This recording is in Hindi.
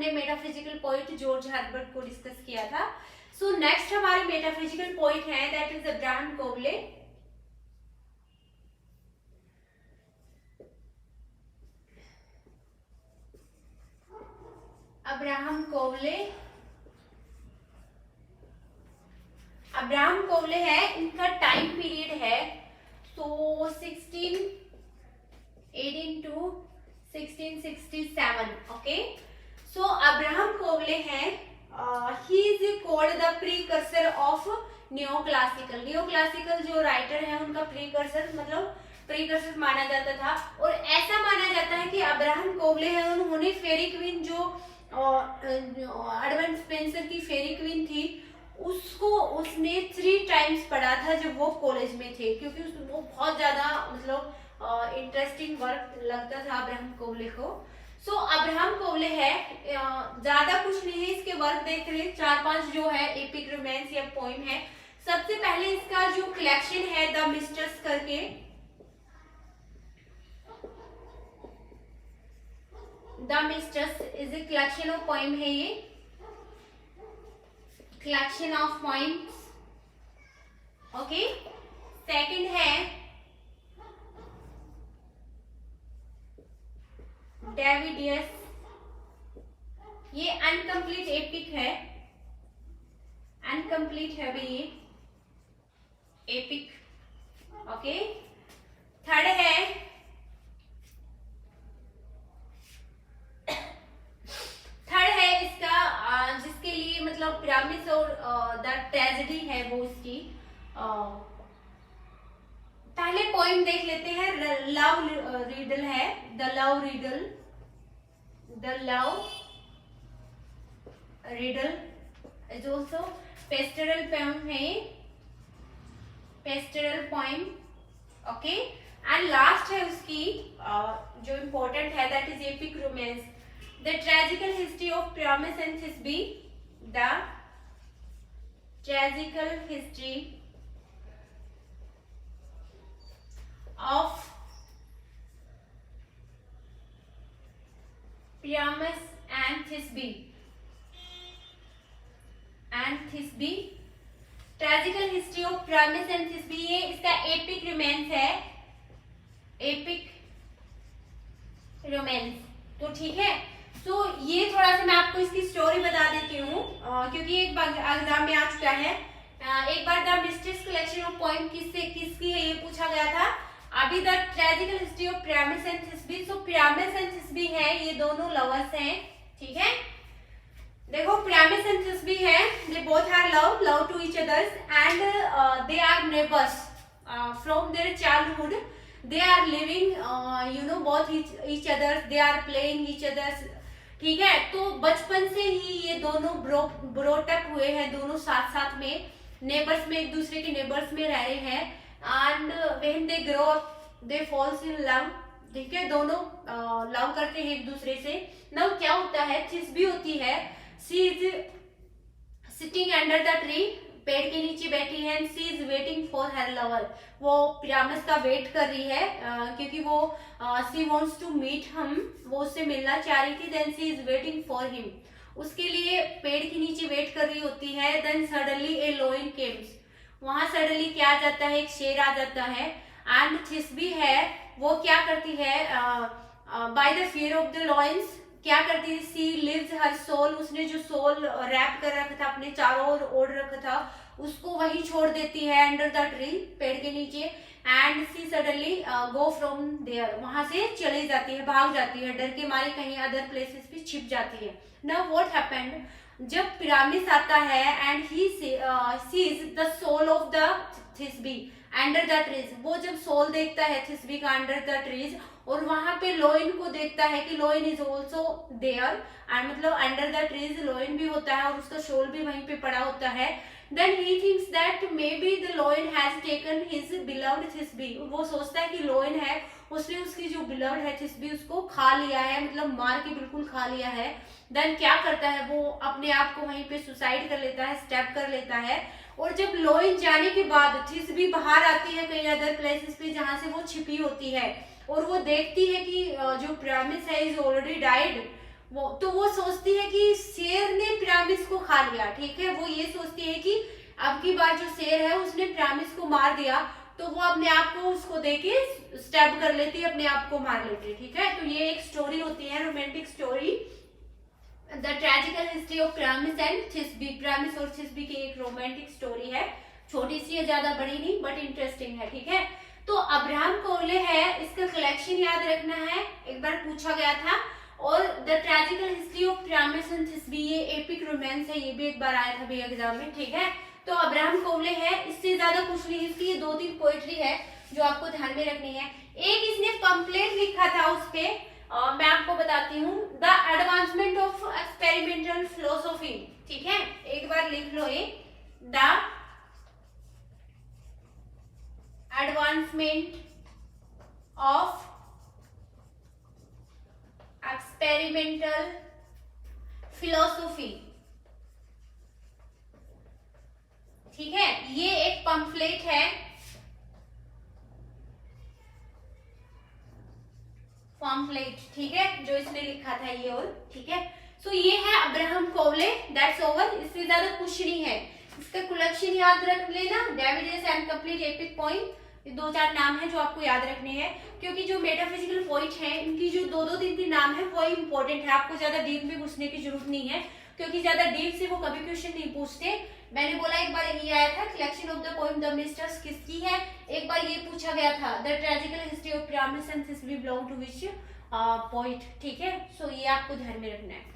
हमने मेटाफिजिकल पॉइंट जॉर्ज हर्बर्ट को डिस्कस किया था। सो नेक्स्ट हमारे मेटाफिजिकल पॉइंट है that is Abraham Cowley. Abraham Cowley, Abraham Cowley है, इनका टाइम पीरियड है तो 1618 to 1667। Okay, so Abraham Cowley है, he is called the precursor of neoclassical. Neoclassical जो राइटर है उनका प्रीकर्सर मतलब प्रीकर्सर माना जाता था। और ऐसा माना जाता है कि अब्राहम कोवले है, उन्होंने फेरी क्वीन जो एडमंड स्पेंसर की फेरी क्वीन थी उसको उसने 3 टाइम्स पढ़ा था जब वो कॉलेज में थे, क्योंकि वो बहुत ज्यादा मतलब इंटरेस्टिंग वर्क लगता था अब्राहम कोवले को। सो अब्राहम कोवले है, ज्यादा कुछ नहीं है, इसके वर्क देख रहे 4-5 जो है एपिक रोमांस या पोइम है। सबसे पहले इसका जो कलेक्शन है द मिस्टर्स करके, the misters is a collection of poem है, ये collection of poems. Okay, second है डेविडियस, ये अनकंप्लीट एपिक है, अनकंप्लीट है भी ये एपिक। ओके, थर्ड है इसका जिसके लिए मतलब पिरामिड्स और द ट्रेजेडी है वो इसकी। पहले पोइम देख लेते हैं, लव रीडल है, the love riddle, the love riddle is also pastoral poem है, pastoral poem. Okay, and last है उसकी जो इम्पोर्टेंट है that is epic romance, the tragical history of Pyramus and Thisbe, the tragical history of Pyramus and Thisbe, tragical history of Pyramus and Thisbe, ये इसका एपिक रोमांस है, एपिक रोमांस। तो ठीक है, तो ये थोड़ा सा मैं आपको इसकी स्टोरी बता देती हूँ क्योंकि एक बार एग्जाम में आ चुका है। एक बार the mistress collection of poem किसकी है ये पूछा गया था। अभी the tragical history of Pyramus and Thisbe, so Pyramus and Thisbe है, ये दोनों लवर्स हैं। ठीक है, देखो पिरामिड्स एंड थिस्बी है, they both are love to each others and they are neighbours from their childhood, they are living you know both each others, they are playing each others. ठीक है, तो बचपन से ही ये दोनों ब्रोटअप हुए हैं, दोनों साथ साथ में नेबर्स में, एक दूसरे के नेबर्स में रह रहे हैं। And when they grow up they falls in love. ठीक है, दोनों लव करते हैं एक दूसरे से। नव क्या होता है, थिस्बी होती है, she is sitting under the tree, पेड़ के नीचे बैठी है, and she is waiting for her lover, वो पिरामिड्स का वेट कर रही है क्योंकि वो she wants to meet him, वो उससे मिलना चाह रही थी। Then she is waiting for him, उसके लिए पेड़ के नीचे वेट कर रही होती है। Then suddenly a lion comes, वहां सडनली क्या आ जाता है, एक शेर आ जाता है। एंड थिस्बी है, वो क्या करती है, by the fear of the Lions क्या करती है, सी लिव्स हर सोल, उसने जो सोल रैप कर रखा था अपने चारों ओर ओढ़ रखा था उसको वही छोड़ देती है अंडर द ट्री, पेड़ के नीचे। And she suddenly go from there, वहां से चली जाती है, भाग जाती है, डर के मारे कहीं अदर प्लेसेस पे छिप जाती है। नाउ व्हाट हैपेंड, जब पिरामिड्स आता है and he sees the shawl of the Thisbe under the trees, वो जब सोल देखता है थिस्बी का अंडर द ट्रीज और वहां पे लोइन को देखता है कि lion is also there, and मतलब अंडर द ट्रीज लोइन भी होता है और उसका सोल भी वहीं पे पड़ा होता है। Then he thinks that maybe the lion has taken his beloved Thisbe, वो सोचता है कि लोइन है उसने उसकी जो beloved है थिस्बी उसको खा लिया है, मतलब मार के बिल्कुल खा लिया है। देन क्या करता है, वो अपने आप को वहीं पे सुसाइड कर लेता है, स्टैब कर लेता है। और जब लोइन जाने के बाद थिस्बी बाहर आती है कई अदर प्लेसेस पे जहां से वो छिपी होती है और वो देखती है कि जो पिरामिड्स है इज ऑलरेडी डाइड, वो सोचती है कि शेर ने पिरामिस को खा लिया, ठीक है। वो ये सोचती है कि अब की बार जो शेर है उसने पिरामिस को मार दिया, तो वो अपने आप को उसको देके स्टैब कर लेती है, अपने आप को मार लेती है, ठीक है। तो ये एक स्टोरी होती है, romantic story, the tragical history of Pyramus and Thisbe. Pyramus और थिस्बी की एक रोमांटिक स्टोरी है, छोटी सी है, ज्यादा बड़ी नहीं, बट इंटरेस्टिंग है, ठीक है। तो अब्राहम कोवले है, इसका कलेक्शन याद रखना है, एक बार पूछा गया था। और the tragical history of Pyramus and Thisbe, ये एपिक रोमांस है, ये भी एक बार आया था भैया एग्जाम में, ठीक है। तो अब्राहम कोवले है, इससे ज्यादा कुछ नहीं, इसकी ये 2-3 पोएट्री है जो आपको ध्यान में रखनी है। एक इसने पंपलेट लिखा था, उस पे मैं आपको बताती हूँ, the advancement of experimental philosophy, ठीक है। एक बार लिख लो ये, the advancement of experimental philosophy, ठीक है। ये एक पंफलेट है, पंफलेट, ठीक है, जो इसने लिखा था ये, और ठीक है। सो ये है अब्राहम कोवले, दैट्स ओवर, इससे ज्यादा कुछ नहीं है। इसका कलेक्शन याद रख लेना, डेविडेस एंड कंप्लीट एपिक पोएम, ये 2-4 नाम है जो आपको याद रखने हैं, क्योंकि जो मेटाफिजिकल पोइट हैं इनकी जो 2-2, 3-3 नाम है वो इंपॉर्टेंट है, आपको ज्यादा डीप में घुसने की जरूरत नहीं है, क्योंकि ज्यादा डीप से वो कभी क्वेश्चन नहीं पूछते। मैंने बोला एक बार ये आया था, collection of the poem the mistress किसकी है, एक बार ये पूछा गया था, the tragical history of Pyramus and Thisbe belong to which poet, ठीक है। सो ये आपको ध्यान में रखना है।